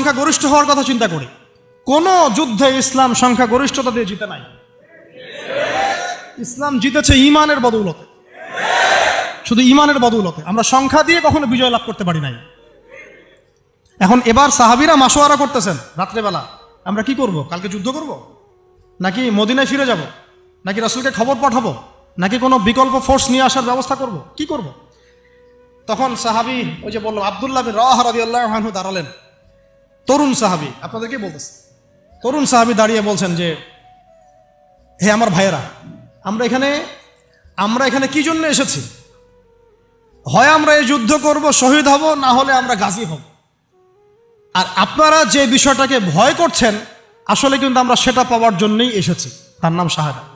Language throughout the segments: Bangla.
সংখ্যাগরিষ্ঠ হওয়ার কথা চিন্তা করি। কোন যুদ্ধে ইসলাম সংখ্যাগরিষ্ঠতা দিয়ে জিতে নাই। ইসলাম জিতেছে ইমানের বদৌলতে, শুধু ইমানের বদৌলতে। আমরা সংখ্যা দিয়ে কখনো বিজয় লাভ করতে পারি নাই। এখন এবার সাহাবীরা মাশওয়ারা করতেছেন রাত্রেবেলা, আমরা কি করব? কালকে যুদ্ধ করব, নাকি মদিনায় ফিরে যাব, নাকি রাসূলকে খবর পাঠাবো, নাকি কোনো বিকল্প ফোর্স নিয়ে আসার ব্যবস্থা করব, কি করব? তখন সাহাবী, ওই যে বললাম আব্দুল্লাহ বিন রাওয়াহা রাদিয়াল্লাহু আনহু দাঁড়ালেন। তরুণ সাহাবী, আপনাদেরকে বলতেছে, তরুণ সাহাবী দাঁড়িয়ে বলছেন যে, হে আমার ভাইয়েরা, আমরা এখানে কি জন্য এসেছি? হয় আমরা এই যুদ্ধ করব, শহীদ হব, না হলে আমরা গাজী হব। আর আপনারা যে বিষয়টাকে ভয় করছেন, আসলে কিন্তু আমরা সেটা পাওয়ার জন্যই এসেছি, তার নাম শাহাদাত।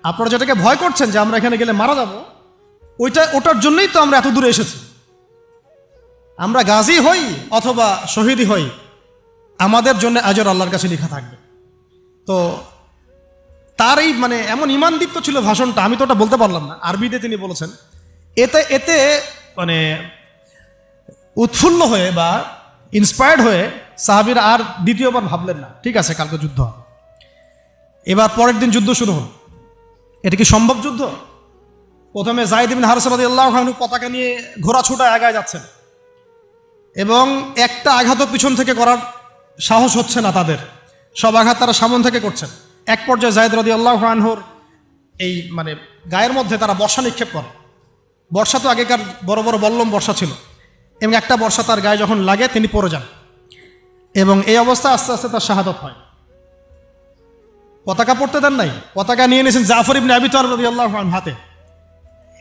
আপনারা যেটাকে ভয় করছেন যে আমরা এখানে গেলে মারা যাব, ওটার জন্যই তো আমরা এত দূরে এসেছি। আমরা গাজী হই অথবা শহীদই হই, আমাদের জন্য আজর আল্লাহর কাছে লেখা থাকবে। তো তার এই এমন ইমানদীপ্ত ছিল ভাষণটা, আমি তো ওটা বলতে পারলাম না, আরবিতে তিনি বলেছেন। এতে উৎফুল্ল হয়ে বা ইন্সপায়ার্ড হয়ে সাহাবীরা আর দ্বিতীয়বার ভাবলেন না, ঠিক আছে কালকে যুদ্ধ হবে। এবার পরের দিন যুদ্ধ শুরু হল। এটা কি সম্ভব যুদ্ধ? প্রথমে যায়েদ ইবনে হারেসা রাদিয়াল্লাহু আনহু পতাকা নিয়ে ঘোড়া ছুটা আগায় যাচ্ছেন, এবং একটা আঘাতও পিছন থেকে করার সাহস হচ্ছে না তাদের, সব আঘাত তারা সামন থেকে করছেন। এক পর্যায়ে যায়েদ রাদিয়াল্লাহু আনহুর এই গায়ের মধ্যে তারা বর্ষা নিক্ষেপ করে। বর্ষা তো আগেকার বড় বড় বল্লম বর্ষা ছিল, এবং একটা বর্ষা তার গায়ে যখন লাগে তিনি পড়ে যান, এবং এই অবস্থা আস্তে আস্তে তার শাহাদাত হয়। পতাকা পড়তে দেন নাই, পতাকা নিয়ে নিয়েছেন জাফর ইবনে আবি তালিব রাদিয়াল্লাহু আনহু হাতে,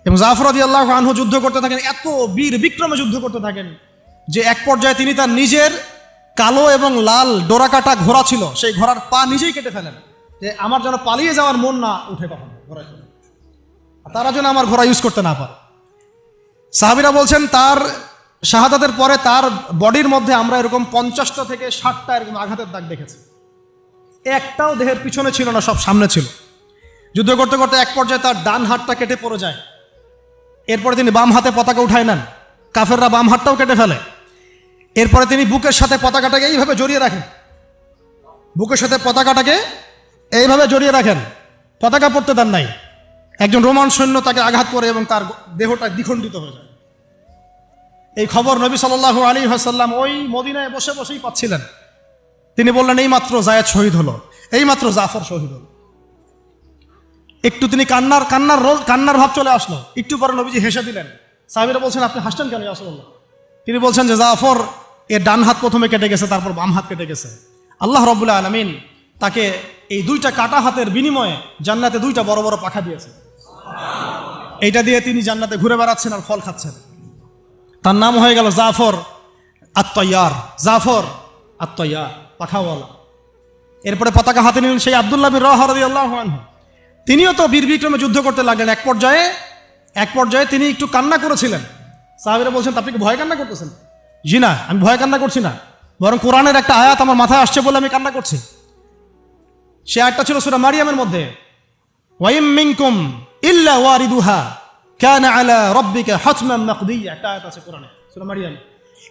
এবং জাফর রাদিয়াল্লাহু আনহু যুদ্ধ করতে থাকেন, এত বীর বিক্রমে যুদ্ধ করতে থাকেন যে এক পর্যায়ে তিনি তার নিজের কালো এবং লাল ডোরাকাটা ঘোড়া ছিল, সেই ঘোড়ার পা নিজেই কেটে ফেলেন, যে আমার যেন পালিয়ে যাওয়ার মন না উঠে কখনো ঘোড়ায় চলে, তারা যেন আমার ঘোড়া ইউজ করতে না পারে। সাহাবীরা বলছেন তার শাহাদাতের পরে তার বডির মধ্যে আমরা এরকম 50টা থেকে 60টা এরকম আঘাতের দাগ দেখেছি। একটাও দেহের পিছনে ছিল না, সব সামনে ছিল। যুদ্ধ করতে করতে এক পর্যায়ে তার ডান হাতটা কেটে পড়ে যায়। এরপরে তিনি বাম হাতে পতাকা উঠায় নেন, কাফেররা বাম হাতটাও কেটে ফেলে। এরপরে তিনি বুকের সাথে পতাকাটাকে এইভাবে জড়িয়ে রাখেন, বুকের সাথে পতাকাটাকে এইভাবে জড়িয়ে রাখেন, পতাকা পড়তে দেন নাই। একজন রোমান সৈন্য তাকে আঘাত করে এবং তার দেহটা দ্বিখণ্ডিত হয়ে যায়। এই খবর নবী সাল্লাল্লাহু আলাইহি ওয়াসাল্লাম ওই মদিনায় বসে বসেই পাচ্ছিলেন। তিনি বললেন, এই মাত্র যায়েদ শহীদ হলো, এই মাত্র জাফর শহীদ হলো। একটু তিনি কান্নার ভাব চলে আসলো। একটু পরে নবীজি হেসে দিলেন। সাহাবীরা বলছেন, আপনি হাসছেন কেন ইয়া রাসূলুল্লাহ? তিনি বলছেন যে জাফর এর ডান হাত প্রথমে কেটে গেছে, তারপর বাম হাত কেটে গেছে। আল্লাহ রাব্বুল আলামিন তাকে এই দুইটা কাটা হাতের বিনিময়ে জান্নাতে দুইটা বড় বড় পাখা দিয়েছে। এইটা দিয়ে তিনি জান্নাতে ঘুরে বেড়াচ্ছেন আর ফল খাচ্ছেন। তার নাম হয়ে গেল জাফর আত-তাইয়ার, জাফর আত-তাইয়ার, পাখাওয়ালা। এরপরে পতাকা হাতে নিলেন সেই আব্দুল্লাহ বিন রাওয়াহা রাদিয়াল্লাহু আনহু। তিনিও তো বীর বিক্রমে যুদ্ধ করতে লাগলেন। এক পর্যায়ে তিনি একটু কান্না করেছিলেন। সাহাবীরা বলছেন, আপনি কি ভয় কান্না করতেছেন? জি না, আমি ভয় কান্না করছি না, বরং কোরআনের একটা আয়াত আমার মাথায় আসছে বলে আমি কান্না করছি। সে আয়াতটা ছিল সূরা মারিয়ামের মধ্যে, ওয়াইম মিনকুম ইল্লা ওয়ারিদুহা কানা আলা রাব্বিকা হাতমান মাকদিয়া, একটা আয়াত আছে কোরআনে সূরা মারিয়াম।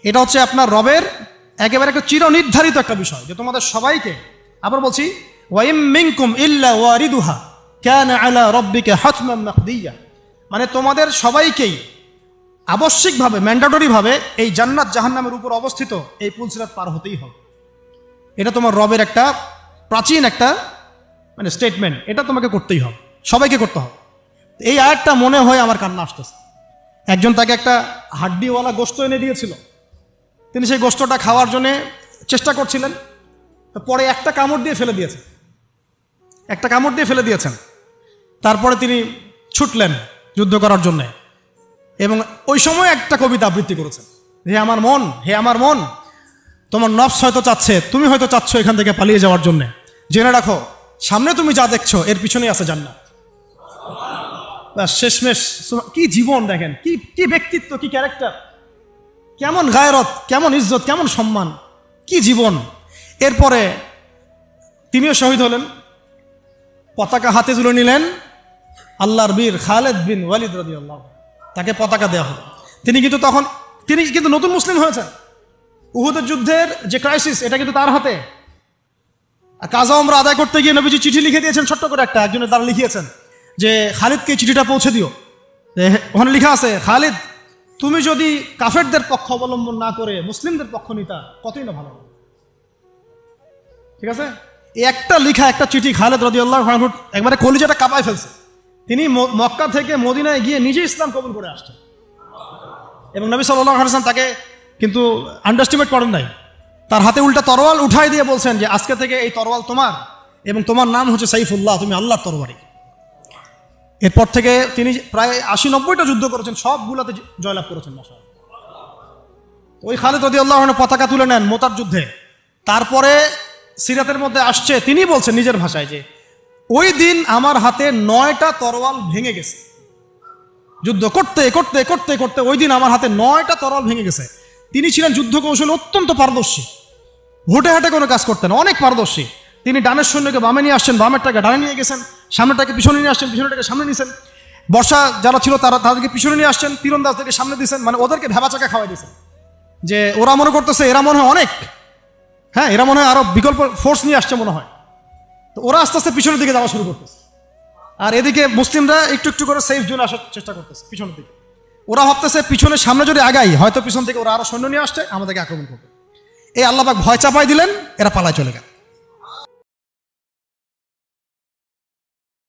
এটা হচ্ছে আপনার রবের একেবারে একটা চিরনির্ধারিত একটা বিষয়, যে তোমাদের সবাইকে, আবার বলছি, ওয়াইম মিনকুম ইল্লা ওয়ারিদুহা কানা আলা রাব্বিকা হাতমান মাকদিয়া, তোমাদের সবাইকেই আবশ্যিকভাবে, ম্যান্ডেটরিভাবে এই জান্নাত জাহান্নামের উপর অবস্থিত এই পুলসিরাত পার হতেই হবে। এটা তোমার রবের একটা প্রাচীন একটা স্টেটমেন্ট, এটা তোমাকে করতেই হবে, সবাইকে করতে হবে। এই আয়াতটা মনে হয় আমার কান্না আসতেছে। একজন তাকে একটা হাড্ডিওয়ালা গোশত এনে দিয়েছিল, তিনি সেই গোশতটা খাওয়ার জন্য চেষ্টা করছিলেন, তো পরে একটা কামড় দিয়ে ফেলে দিয়েছেন। তারপরে তিনি ছুটলেন যুদ্ধ করার জন্যে, এবং ওই সময় একটা কবিতা আবৃত্তি করেছেন, হে আমার মন, তোমার নফস হয়তো চাচ্ছে, তুমি হয়তো চাচ্ছ এখান থেকে পালিয়ে যাওয়ার জন্যে, জেনে রাখো সামনে তুমি যা দেখছো এর পিছনেই আছে জান্নাত। শেষমেশ কি জীবন দেখেন, কি ব্যক্তিত্ব, কি ক্যারেক্টার, কেমন গায়রত, কেমন ইজ্জত, কেমন সম্মান, কি জীবন। এরপরে তিনিও শহীদ হলেন, পতাকা হাতে তুলে নিলেন আল্লাহর বীর খালেদ বিন ওয়ালিদ রাদিয়াল্লাহু, তাকে পতাকা দেওয়া হলো। তিনি কিন্তু নতুন মুসলিম হয়েছেন, উহুদের যুদ্ধের যে ক্রাইসিস, এটা কিন্তু তার হাতে। আর কাজা ওমরা আদায় করতে গিয়ে নবীজি চিঠি লিখে দিয়েছেন, ছোট্ট করে একটা, একজনের দ্বারা লিখিয়েছেন যে খালিদকে চিঠিটা পৌঁছে দিও। ওখানে লেখা আছে, খালিদ তুমি যদি কাফেরদের পক্ষ অবলম্বন না করে মুসলিমদের পক্ষ নিতা কতই না ভালো। ঠিক আছে, এই একটা লিখা একটা চিঠি খালিদ রাদিয়াল্লাহু আনহু একবারে কলিজাটা কাঁপায় ফেলছে। তিনি মক্কা থেকে মদিনায় গিয়ে নিজে ইসলাম কবুল করে আসছেন, এবং নবী সাল্লাল্লাহু আলাইহি ওয়াসাল্লাম তাকে কিন্তু আন্ডারস্টিমেট করেন নাই। তার হাতে উল্টা তরোয়াল উঠাই দিয়ে বলছেন যে আজকে থেকে এই তরোয়াল তোমার, এবং তোমার নাম হচ্ছে সাইফুল্লাহ, তুমি আল্লাহর তরবারি। এরপর থেকে তিনি প্রায় 80-90টা যুদ্ধ করেছেন, সবগুলোতে জয়লাভ করেছেন। ওই খালিদ রাদিয়াল্লাহু আনহু পতাকা তুলে নেন মোতার যুদ্ধে। তারপরে সিরাতের মধ্যে আসছে, তিনি বলছেন নিজের ভাষায় যে ওই দিন আমার হাতে 9টা তরোয়াল ভেঙে গেছে। যুদ্ধ করতে করতে করতে করতে ওই দিন আমার হাতে 9টা তরোয়াল ভেঙে গেছে। তিনি ছিলেন যুদ্ধ কৌশলে অত্যন্ত পারদর্শী, হুটে হাটে কোনো কাজ করতেন, অনেক পারদর্শী। তিনি ডানের সৈন্যকে বামে নিয়ে আসছেন, বামেরটাকে ডানে নিয়ে গেছেন, সামনেটাকে পিছনে নিয়ে আসছেন, পিছনেটাকে সামনে নিয়েছেন। বর্ষা যারা ছিল তাদেরকে পিছনে নিয়ে আসছেন, তীরন্দাজদেরকে সামনে দিয়েছেন, মানে ওদেরকে ভেবাচাকা খাওয়াই দিয়েছেন যে ওরা মনে করতেছে এরা মনে হয় অনেক, হ্যাঁ এরা মনে হয় আরো বিকল্প ফোর্স নিয়ে আসছে মনে হয়। তো ওরা আস্তে আস্তে পিছনের দিকে যাওয়া শুরু করতেছে, আর এদিকে মুসলিমরা একটু একটু করে সেফ জোনে আসার চেষ্টা করতেছে পিছনের দিকে। ওরা ভাবতেছে পিছনে সামনে যদি আগাই হয়তো পিছন থেকে ওরা আরো সৈন্য নিয়ে আসছে, আমাদেরকে আক্রমণ করবে। এই আল্লাহ পাক ভয় চাপাই দিলেন, এরা পালায় চলে গেল।